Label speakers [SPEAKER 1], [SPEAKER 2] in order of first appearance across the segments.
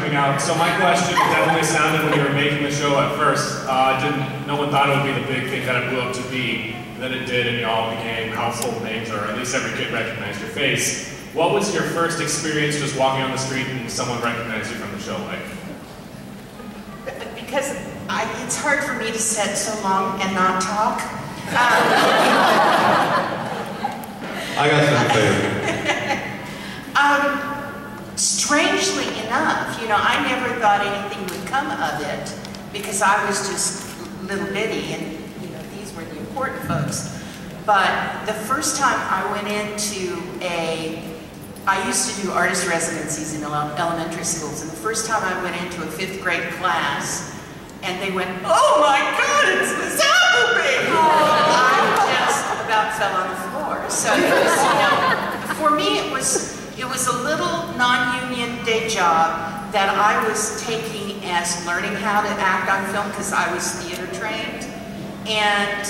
[SPEAKER 1] coming out. So my question definitely sounded when you were making the show at first. No one thought it would be the big thing that it blew up to be. And then it did, and you all became household names, or at least every kid recognized your face. What was your first experience just walking on the street and someone recognized you from the show like?
[SPEAKER 2] Because it's hard for me to sit so long and not talk.
[SPEAKER 3] I got something
[SPEAKER 2] Strangely enough, you know, I never thought anything would come of it because I was just little bitty and, you know, these were the important folks. But the first time I went into I used to do artist residencies in elementary schools, and the first time I went into a 5th grade class, and they went, "Oh my God, it's Miss Appleby!" I just about fell on the floor. So it was, you know, for me it was a little non-union day job that I was taking as learning how to act on film because I was theater trained, and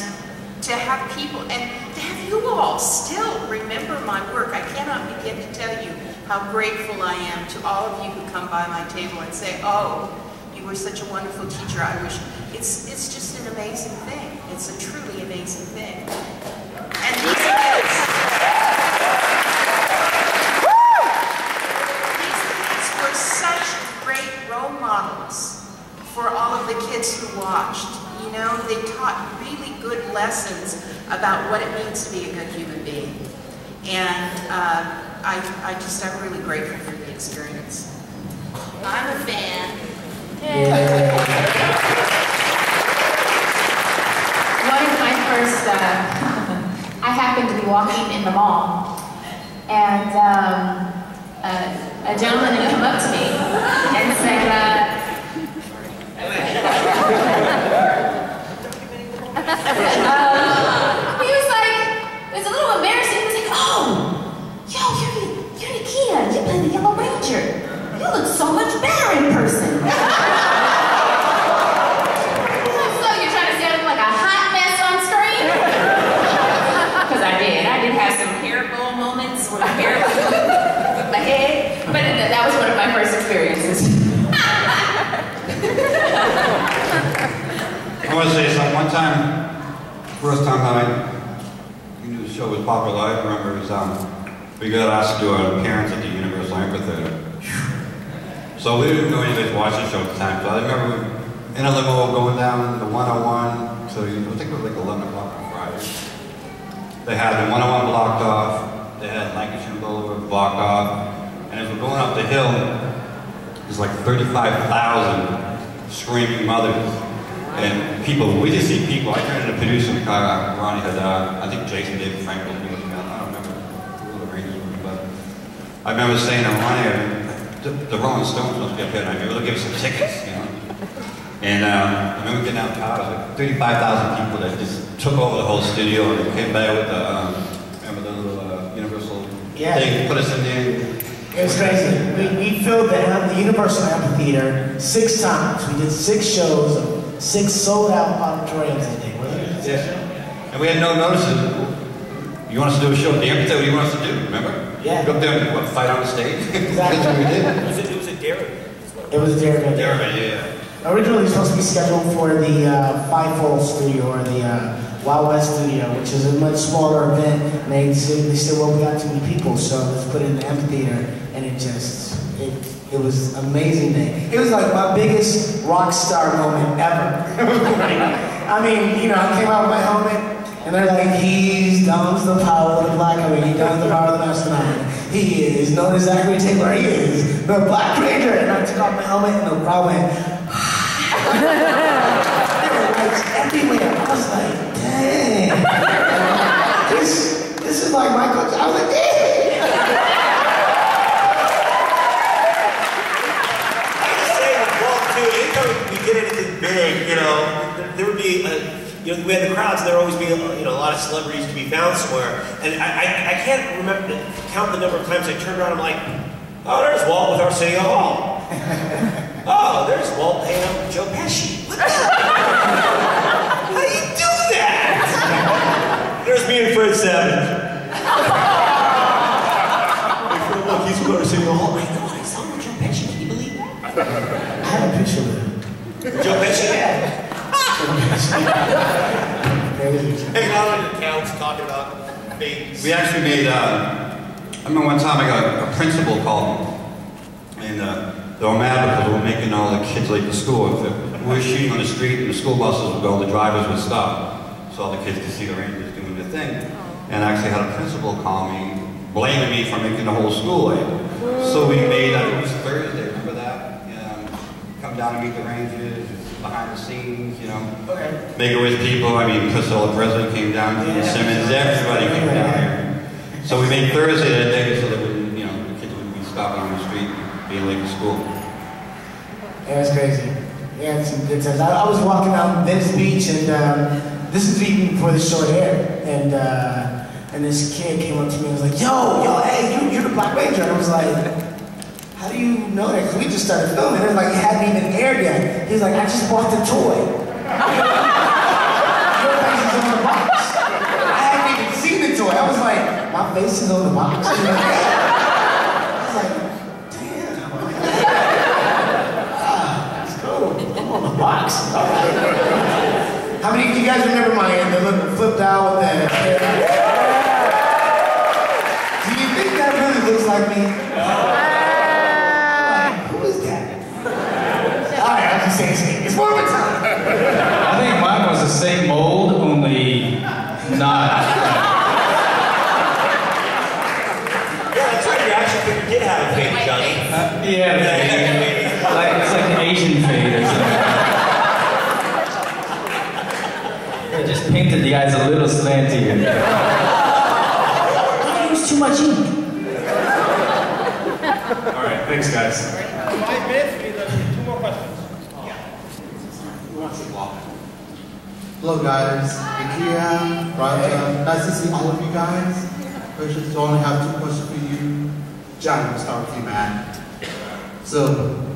[SPEAKER 2] to have people and to have you all still remember my work. I cannot begin to tell you how grateful I am to all of you who come by my table and say, "Oh, you were such a wonderful teacher. I wish." It's just an amazing thing. It's a truly amazing thing. And these kids were such great role models for all of the kids who watched. You know, they taught really good lessons about what it means to be a good human being. And I'm really grateful for the experience. I'm a fan.
[SPEAKER 4] One of my first, I happened to be walking in the mall, and a gentleman had come up to me and said, he was like, it was a little embarrassing. He was like, "Oh, yo, you're Nikita. You play the Yellow Ranger. You look so much better in person." So you're trying to say I look like a hot mess on screen? Because I did have some hair bowl moments where my hair was with my head, but that was one of my first experiences.
[SPEAKER 3] I want to say something. One time, first time I knew the show was popular, I remember it was, we got asked to do an appearance at the Universal Amphitheater. So we didn't know anybody watching the show at the time, so I remember in a limo going down the 101, so I think it was like 11 o'clock on Friday. They had the 101 blocked off, they had Lancashire Boulevard blocked off, and as we're going up the hill, there's like 35,000 screaming mothers. And people, we just see people. I turned into a producer in the car. Ronnie had, I think Jason David Frank was doing it. I don't remember who the Rangers were, but I remember saying to Ronnie, the Rolling Stones must be up here, and I remember they'll give us some tickets, you know. And I remember getting out of the car, there was like 35,000 people that just took over the whole studio, and they came back with the, remember the little Universal thing, put us in there.
[SPEAKER 5] It was crazy. We filled the Universal Amphitheater 6 times. We did 6 shows. 6 sold-out auditoriums, I think, wasn't it?
[SPEAKER 3] Yeah. And we had no notices. You want us to do a show at the amphitheater? What do you want us to do? Remember?
[SPEAKER 5] Yeah.
[SPEAKER 3] Go up there and fight on the stage?
[SPEAKER 5] Exactly.
[SPEAKER 3] That's what we did.
[SPEAKER 6] It was a dare.
[SPEAKER 5] It was a dare.
[SPEAKER 3] Yeah.
[SPEAKER 5] Originally, it was supposed to be scheduled for the Fivefold Studio, or the Wild West Studio, which is a much smaller event. And they said, well, we got too many people, so let's put it in the amphitheater. And it was an amazing day. It was like my biggest rock star moment ever. I mean, you know, I came out with my helmet, and they're like, "He's Dom's the power of the black, he Dom's the power of the mastermind. He is known as Zachary Taylor, he is the Black Ranger." And I took off my helmet, and the crowd went, there were lights everywhere. I was like, dang. This is like Michael. I was like, dang.
[SPEAKER 6] We did anything big, you know, there would be, you know, we had the crowds, and there would always be, you know, a lot of celebrities to be found somewhere. And I can't remember, count the number of times I turned around and I'm like, "Oh, there's Walt with Arsenio Hall. Oh, there's Walt hanging out with Joe Pesci. What the hell? How do you do that?" There's me and Fred Savage. Look, he's with Arsenio Hall. I know, I saw him with Joe Pesci. Can you believe that?
[SPEAKER 5] I have a picture with him.
[SPEAKER 6] Joe Pesci? Hey, now on the couch talking about things.
[SPEAKER 3] We actually made, I remember one time I got a principal called me, and they were mad because we were making all the kids late to school. If we were shooting on the street and the school buses would go, the drivers would stop, so all the kids could see the Rangers doing their thing. And I actually had a principal call me, blaming me for making the whole school late. So we made, I think it was Thursday, remember that? Come down and meet the Rangers, behind the scenes, you know.
[SPEAKER 5] Okay.
[SPEAKER 3] Make it with people, I mean, Priscilla, the president came down, Simmons, everybody came down here. So we made Thursday that day so that wouldn't, you know, the kids wouldn't be stopping on the street, being late to school.
[SPEAKER 5] Yeah, it's crazy. Yeah, it's some good times. I was walking out Venice Beach, and this is even before the show aired, and this kid came up to me and was like, yo, hey, you're the Black Ranger. And I was like, how do you know that? Because we just started filming. It was like, it hadn't even aired yet. He was like, I just bought the toy. Your face is on the box. I hadn't even seen the toy. I was like, my face is on the box? I was like, damn. That's cool. I'm on the box. All right. How many of you guys remember the little flipped out with the Do you think that really looks like me? Who is that? Alright, I'll just say it's Morphicon.
[SPEAKER 7] I think mine was the same mold, only not.
[SPEAKER 6] Yeah, that's right. Your action figure did have a fade, Johnny.
[SPEAKER 7] Yeah, it's like an Asian fade or something. I just painted the eyes a little slanty.
[SPEAKER 5] I used too much ink.
[SPEAKER 1] All right, thanks, guys.
[SPEAKER 8] 5 minutes, we have 2 more questions.
[SPEAKER 9] Hello guys, Ikea, Raja, nice to see all of you guys. First, I only have 2 questions for you. John, we'll start with you, man. So,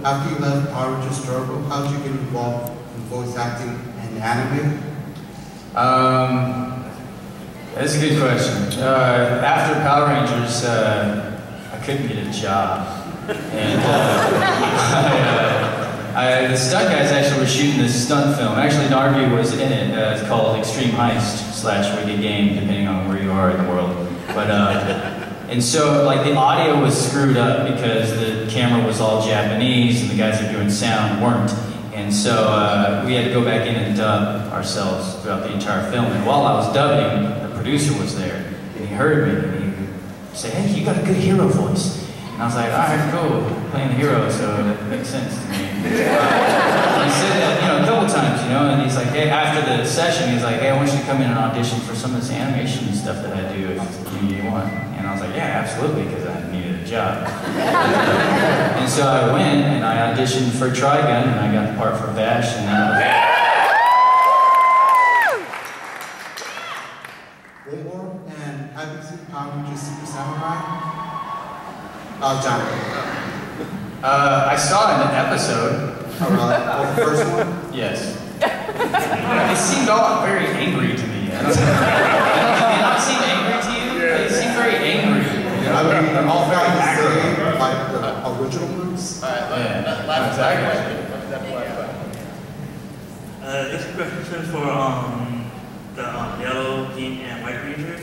[SPEAKER 9] after you left Power Rangers Struggle, how did you get involved in voice acting and anime?
[SPEAKER 7] That's a good question. After Power Rangers, I couldn't get a job. And the stunt guys actually were shooting this stunt film. Actually, Narvi was in it. It's called Extreme Heist / Wicked Game, depending on where you are in the world. But and so like the audio was screwed up because the camera was all Japanese and the guys that were doing sound weren't. And so we had to go back in and dub ourselves throughout the entire film. And while I was dubbing, the producer was there, and he heard me, and he would say, hey, you got a good hero voice. And I was like, all right, cool, playing the hero, so that makes sense to me. He said that, you know, a couple times, you know, and he's like, hey, after the session, he's like, hey, I want you to come in and audition for some of this animation stuff that I do if you want. And I was like, yeah, absolutely, because I needed a job. And so I went and I auditioned for Trigun, and I got the part for Vash, and that was it.
[SPEAKER 9] And have you seen Power Rangers Super Samurai? John.
[SPEAKER 7] I saw an episode.
[SPEAKER 9] Oh, really? Oh, the first one?
[SPEAKER 7] Yes. They seemed all very angry to me. I don't know. Did they not seem angry to you? They seem very angry.
[SPEAKER 9] I mean, they're all very aggro, like the original moves.
[SPEAKER 7] Yeah.
[SPEAKER 8] Last
[SPEAKER 7] Exactly.
[SPEAKER 8] This question is for the Yellow Team and White Ranger.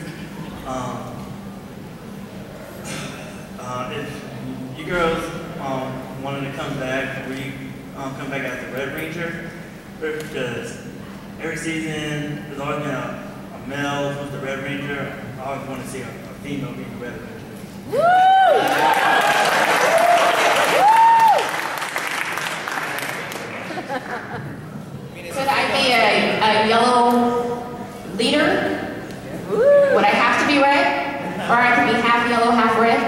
[SPEAKER 8] If you girls wanted to come back, will you come back as the Red Ranger? Because every season there's always been a male who's the Red Ranger. I always want to see a female being the Red Ranger.
[SPEAKER 4] Could I be a yellow leader? Would I have to be red? Or I could be half yellow, half red?